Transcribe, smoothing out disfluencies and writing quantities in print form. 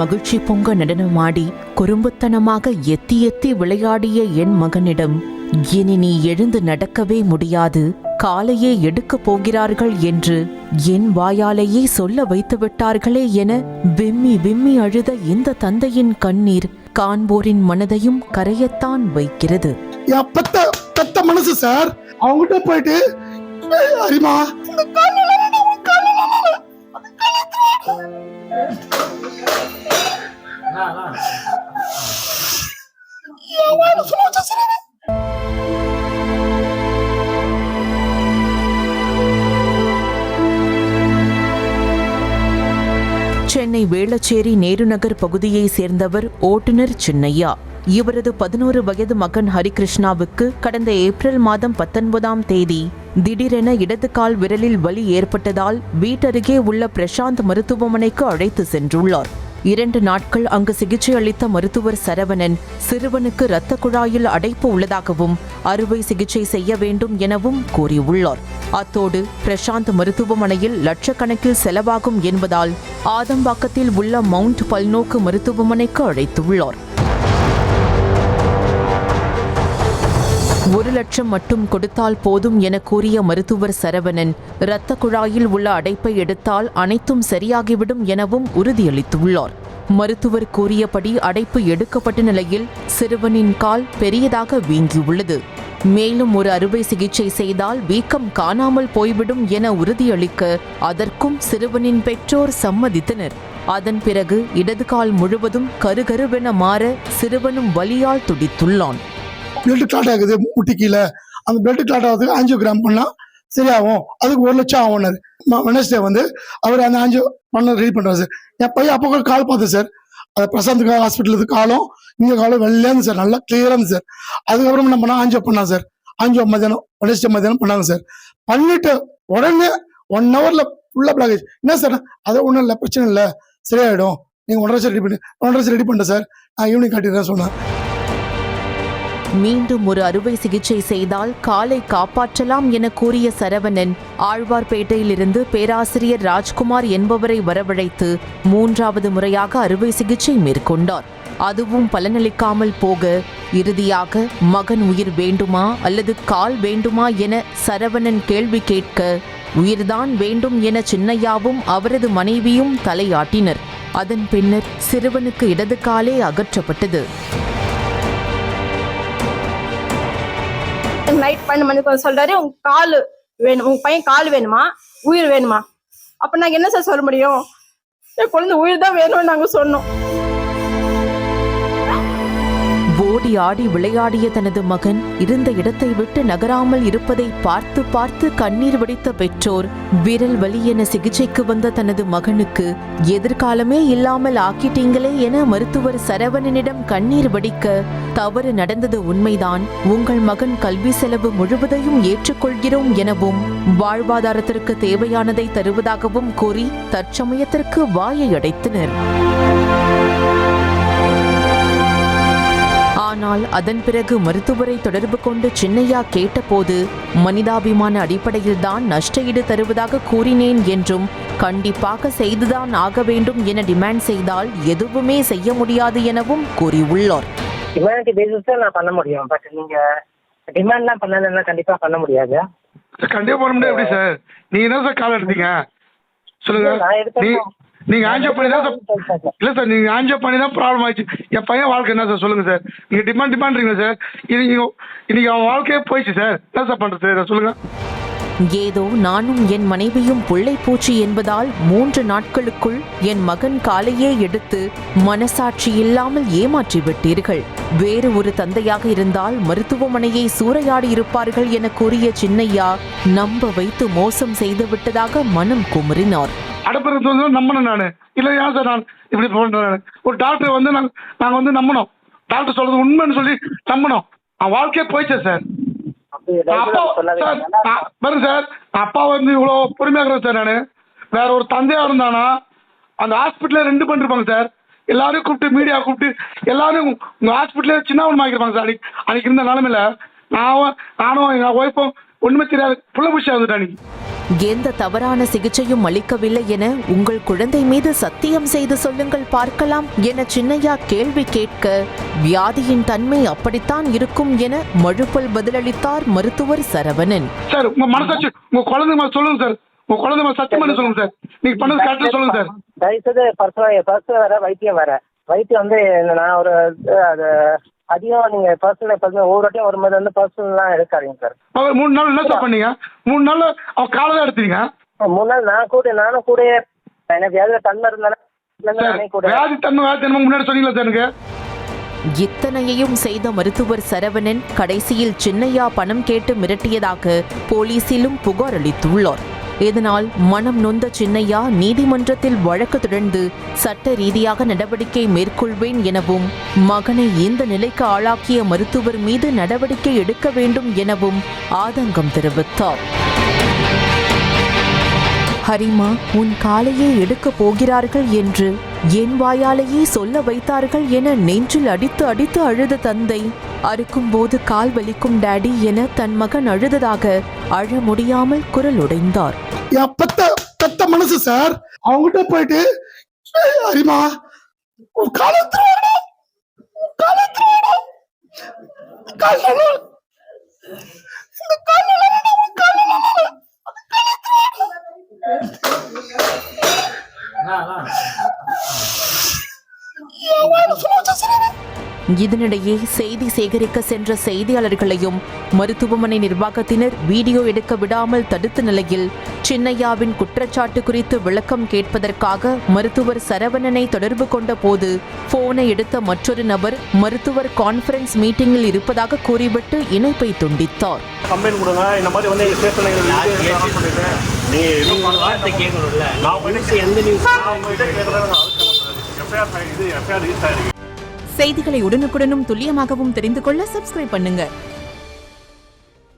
மகிழ்ச்சி பொங்க நடனமாடி குறும்புத்தனமாக எத்தி எத்தி விளையாடிய என் மகனிடம் இனி நீ எழுந்து நடக்கவே முடியாது, காலையே எடுக்கப் போகிறார்கள் என்று என் வாயாலேயே சொல்ல வைத்து விட்டார்களே என விம்மி விம்மி அழுத இந்த தந்தையின் கண்ணீர் காண்போரின் மனதையும் கரையத்தான் வைக்கிறது. பெத்த மனசு சார், அவங்ககிட்ட போயிட்டு அரிமா சென்னை வேளச்சேரி நேருநகர் பகுதியை சேர்ந்தவர் ஓட்டுநர் சின்னையா. இவரது 11 வயது மகன் ஹரிகிருஷ்ணாவுக்கு கடந்த ஏப்ரல் மாதம் 19ஆம் தேதி திடீரென இடது கால் விரலில் வலி ஏற்பட்டதால் வீட்டருகே உள்ள பிரசாந்த் மருத்துவமனைக்கு அழைத்து சென்றுள்ளார். 2 நாட்கள் அங்கு சிகிச்சை அளித்த மருத்துவர் சரவணன் சிறுவனுக்கு இரத்த குழாயில் அடைப்பு உள்ளதாகவும் அறுவை சிகிச்சை செய்ய வேண்டும் எனவும் கூறியுள்ளார். அத்தோடு பிரசாந்த் மருத்துவமனையில் லட்சக்கணக்கில் செலவாகும் என்பதால் ஆதம்பாக்கத்தில் உள்ள மவுண்ட் பல்நோக்கு மருத்துவமனைக்கு அழைத்துள்ளார். 1 லட்சம் மட்டும் கொடுத்தால் போதும் என கூறிய மருத்துவர் சரவணன் இரத்த குழாயில் உள்ள அடைப்பை எடுத்தால் அனைத்தும் சரியாகிவிடும் எனவும் உறுதியளித்துள்ளார். மருத்துவர் கூறியபடி அடைப்பு எடுக்கப்பட்ட நிலையில் சிறுவனின் கால் பெரியதாக வீங்கியுள்ளது. மேலும் ஒரு அறுவை சிகிச்சை செய்தால் வீக்கம் காணாமல் போய்விடும் என உறுதியளிக்க அதற்கும் சிறுவனின் பெற்றோர் சம்மதித்தனர். அதன் பிறகு இடது கால் முழுவதும் கருகருவென மாற சிறுவனும் வலியால் துடித்துள்ளான். பிளட் கிளாட் ஆகுது முட்டி கீழே, அந்த பிளட் கிளாட் ஆகிறதுக்கு ஆஞ்சியோகிராம் பண்ணா சரியாகும், அதுக்கு 1 லட்சம் ஆகும்னாரு. வெனஸ்டே வந்து அவர் அந்த ஆஞ்சியோ பண்ண ரெடி பண்றாரு சார். என் பையன் அப்போ கால் பார்த்தேன் சார், அது பிரசாந்த் ஹாஸ்பிட்டலுக்கு காலம் இங்கே காலம் வெள்ளையாந்து சார், நல்லா கிளியரா இருந்து சார். அதுக்கப்புறம் என்ன பண்ணா ஆஞ்சியோ பண்ணா சார். ஆஞ்சியோ மத்தியானம் வெனஸ்டே மத்தியானம் பண்ணாங்க சார். பண்ணிட்டு உடனே 1 ஹவர்ல ஃபுல்லா பிளாக். என்ன சார் அதை ஒன்றும் இல்லை, பிரச்சனை இல்லை, சரியாயிடும், நீங்க 1.5 லட்சம் ரெடி பண்ணி 1.5 லட்சம் ரெடி பண்ணிட்டேன் சார், நான் ஈவினிங் காட்டிடுறேன் சொன்னேன். மீண்டும் ஒரு அறுவை சிகிச்சை செய்தால் காலை காப்பாற்றலாம் என கூறிய சரவணன் ஆழ்வார்பேட்டையிலிருந்து பேராசிரியர் ராஜ்குமார் என்பவரை வரவழைத்து 3வது முறையாக அறுவை சிகிச்சை மேற்கொண்டார். அதுவும் பலனளிக்காமல் போக இறுதியாக மகன் உயிர் வேண்டுமா அல்லது கால் வேண்டுமா என சரவணன் கேள்வி கேட்க உயிர்தான் வேண்டும் என சின்னையாவும் அவரது மனைவியும் தலையாட்டினர். அதன் பின்னர் சிறுவனுக்கு இடது காலே அகற்றப்பட்டது. நைட் 12 மணிக்கு சொல்றாரு, உங்க கால் வேணும், உங்க பையன் கால் வேணுமா, உயிர் வேணுமா? அப்ப நாங்க என்ன சார் சொல்ல முடியும்? என் குழந்தை உயிர் தான் வேணும்னு நாங்க சொன்னோம். ஓடி ஆடி விளையாடிய தனது மகன் இருந்த இடத்தை விட்டு நகராமல் இருப்பதை பார்த்து பார்த்து கண்ணீர் வடித்த பெற்றோர் விரல் வலி என சிகிச்சைக்கு வந்த தனது மகனுக்கு எதிர்காலமே இல்லாமல் ஆக்கிட்டீங்களே என மருத்துவர் சரவணனிடம் கண்ணீர் வடிக்க, தவறு நடந்தது உண்மைதான், உங்கள் மகன் கல்வி செலவு முழுவதையும் ஏற்றுக்கொள்கிறோம் எனவும் வாழ்வாதாரத்திற்கு தேவையானதை தருவதாகவும் கூறி தற்சமயத்திற்கு வாயை அடைத்தனர். ஆனால் அதன் பிறகு மருத்துவரை தொடர்பு கொண்டு சின்னையா கேட்டபோது மனிதாபிமான அடிப்படையில்தான் நஷ்ட ஈடு தருவதாக கூறினேன் என்றும் கண்டிப்பாக செய்துதான் ஆக வேண்டும் என டிமாண்ட் செய்தால் எதுவுமே செய்ய முடியாது எனவும் கூறியுள்ளார். ஹியூமனிட்டி பேசிஸ்ல நான் பண்ண முடியும், பட் நீங்க டிமாண்ட்லாம் பண்ணலன்னா கண்டிப்பா பண்ண முடியாது. கண்டிப்பா பண்ண முடியாது. எப்படி சார் நீங்க என்ன சார் கால் எடுத்தீங்க சொல்லுங்க. நீங்க ஆஞ்சியோ பண்ணி தான் இல்ல சார், நீங்க ஆஞ்சியோ பண்ணி தான் ப்ராப்ளம் ஆயிடுச்சு. என் பையன் வாழ்க்கை என்ன சார் சொல்லுங்க சார். நீங்க டிமாண்ட்றீங்க சார், இன்னைக்கு அவன் வாழ்க்கையே போயிடுச்சு சார், என்ன சார் பண்றது சார் சொல்லுங்க. ஏதோ நானும் என் மனைவியும் புள்ளை பூச்சி என்பதால் 3 நாட்களுக்குள் என் மகன் காலையே எடுத்து மனசாட்சி இல்லாமல் ஏமாற்றி விட்டீர்கள். வேறு ஒரு தந்தையாக இருந்தால் மருத்துவமனையை சூறையாடி இருப்பார்கள் என கூறிய சின்னையா நம்ப வைத்து மோசம் செய்து விட்டதாக மனம் குமுறினார். அடப்பிறகு நம்பணும் நானு இல்ல, ஏன் சார் நான் இப்படி பண்றேன்? ஒரு டாக்டர் வந்து நாங்க வந்து நம்பணும், டாக்டர் சொல்றது உண்மைன்னு சொல்லி நம்பணும். வாழ்க்கையே போயிடுச்சு சார். பாருங்க சார், அப்பா வந்து இவ்வளவு பொறுமையா இருக்கிறேன் சார். நானு வேற ஒரு தந்தையா இருந்தானா அந்த ஹாஸ்பிட்டல 2 பண்ணிருப்பாங்க சார். எல்லாரும் கூப்பிட்டு மீடியா கூப்பிட்டு எல்லாரும் உங்க ஹாஸ்பிட்டல சின்னவன் ஆகிருப்பாங்க சார். அன்னைக்கு இருந்த நிலைமையில நானும் எங்க ஒய்ஃபும் ஒண்ணுமே தெரியாது, புள்ள பூச்சியா இருந்துட்டு அன்னைக்கு. எந்த தவறான சிகிச்சையும் அளிக்கவில்லை என உங்கள் குழந்தை மீது சத்தியம் செய்து சொல்லுங்கள் பார்க்கலாம் என சின்னையா கேள்வி கேட்க, வியாதியின் தன்மை அப்படித்தான் இருக்கும் என மழுப்பல் பதிலளித்தார் மருத்துவர் சரவணன். சார் உங்க மனசாட்சி உங்க குழந்தை மேல சொல்லுங்க சார், உங்க குழந்தை மேல சத்தியம் பண்ணி சொல்லுங்க சார், நீங்க பண்ணது கரெக்டா சொல்லுங்க சார். தயவுசெய்து பர்சனல் வேற வைத்தியம் வேற. வைத்தியம் வந்து நான் ஒரு அது அதிகம் நீங்க பர்சனல் ஒவ்வொரு வாட்டியும் ஒரு மாதிரி வந்து பர்சனல்லாம் எடுக்காதீங்க சார். அவர் 3 நாள் என்ன சார் பண்ணீங்க? 3 நாள் அவ காலை தான் எடுத்தீங்க. 3 நாள் நானும் கூட எனக்கு வியாதி தன்மை இருந்தாலும் வியாதி தன்மை முன்னாடி சொன்னீங்களா சார் எனக்கு? இத்தனையையும் செய்த மருத்துவர் சரவணன் கடைசியில் சின்னையா பணம் கேட்டு மிரட்டியதாக போலீசிலும் புகார் அளித்துள்ளார். இதனால் மனம் நொந்த சின்னையா நீதிமன்றத்தில் வழக்கு தொடர்ந்து சட்ட ரீதியாக நடவடிக்கை மேற்கொள்வேன் எனவும், மகனை இந்த நிலைக்கு ஆளாக்கிய மருத்துவர் மீது நடவடிக்கை எடுக்க வேண்டும் எனவும் ஆதங்கம் தெரிவித்தார். ஹரிமா, உன் காலையே எடுக்கப் போகிறார்கள் என்று என் வாயாலேயே சொல்ல வைத்தார்கள் என நெஞ்சில் அடித்து அடித்து அழுத தந்தை, அறுக்கும்போது கால் வலிக்கும் டாடி என தன் மகன் அழுததாக அழ முடியாமல் குரல் உடைந்தார். என் பெத்த மனசு சார், அவங்ககிட்ட போயிட்டு ஹரிமா உன் காலத்துல இதனிடையே செய்தி சேகரிக்க சென்ற செய்தியாளர்களையும் மருத்துவமனை நிர்வாகத்தினர் வீடியோ எடுக்க விடாமல் தடுத்த நிலையில் சின்னையாவின் குற்றச்சாட்டு குறித்து விளக்கம் கேட்பதற்காக மருத்துவர் சரவணனை தொடர்பு கொண்ட போது போனை எடுத்த மற்றொரு நபர் மருத்துவர் கான்ஃபரன்ஸ் மீட்டிங்கில் இருப்பதாக கூறிவிட்டு இணைப்பை துண்டித்தார். கம்ப்ளைண்ட் கொடுங்க, இந்த மாதிரி வந்து செய்திகளை உடனுக்குடனும் துல்லியமாகவும் தெரிந்து கொள்ள சப்ஸ்கிரைப் பண்ணுங்க.